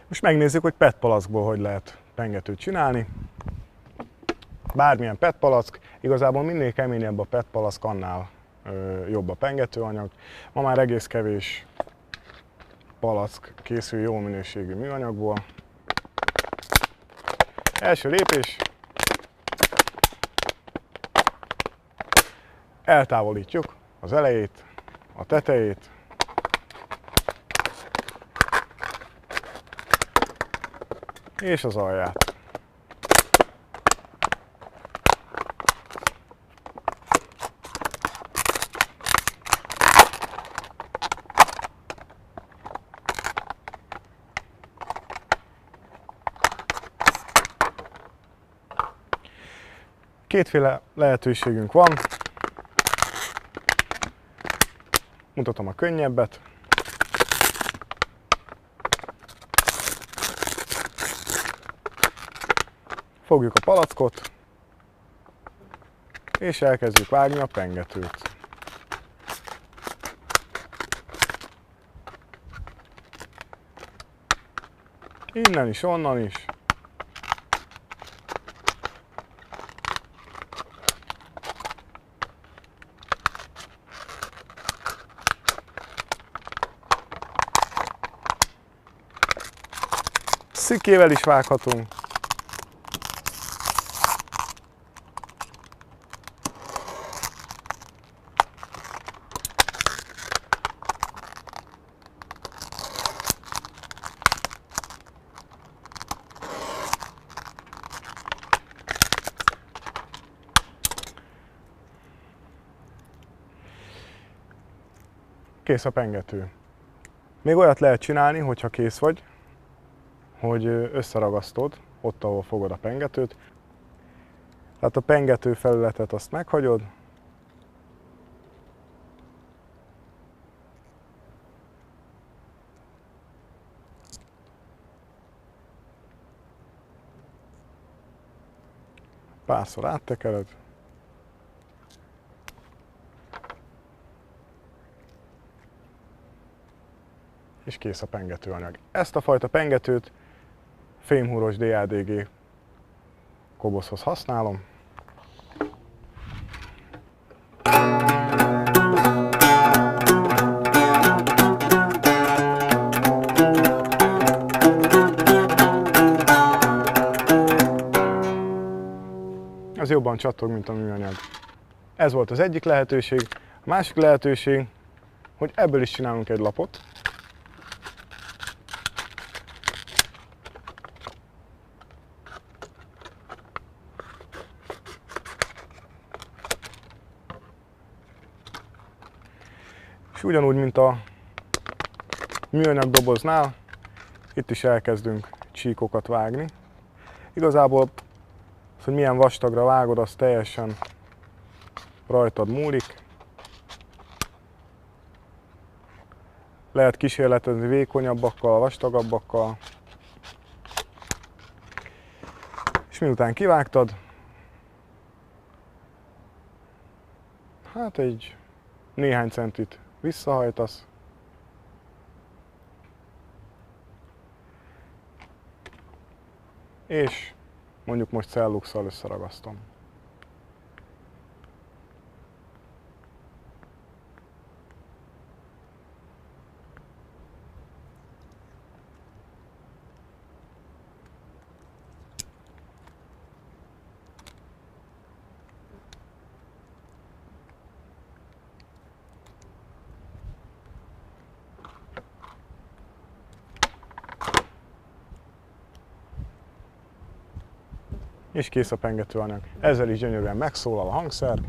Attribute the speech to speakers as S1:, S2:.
S1: Most megnézzük, hogy PET palackból hogy lehet pengetőt csinálni. Bármilyen PET palack, igazából minél keményebb a PET palack, annál jobb a pengetőanyag. Ma már egész kevés palack készül jó minőségű műanyagból. Első lépés. Eltávolítjuk az elejét, a tetejét. És az alját. Kétféle lehetőségünk van. Mutatom a könnyebbet. Fogjuk a palackot, és elkezdjük vágni a pengetőt. Innen is, onnan is. Szikkével is vághatunk. Kész a pengető. Még olyat lehet csinálni, hogyha kész vagy, hogy összeragasztod ott, ahol fogod a pengetőt. Tehát a pengető felületet azt meghagyod, párszor áttekered, és kész a pengetőanyag. Ezt a fajta pengetőt fémhúros DLDG kobozhoz használom. Ez jobban csattog, mint a műanyag. Ez volt az egyik lehetőség. A másik lehetőség, hogy ebből is csinálunk egy lapot. És ugyanúgy, mint a műanyag doboznál, itt is elkezdünk csíkokat vágni. Igazából az, hogy milyen vastagra vágod, az teljesen rajtad múlik. Lehet kísérletezni vékonyabbakkal, vastagabbakkal. És miután kivágtad, hát egy néhány centit visszahajtasz, és mondjuk most celluxal összeragasztom. És kész a pengetőanyag. Ezzel is gyönyörűen megszólal a hangszer.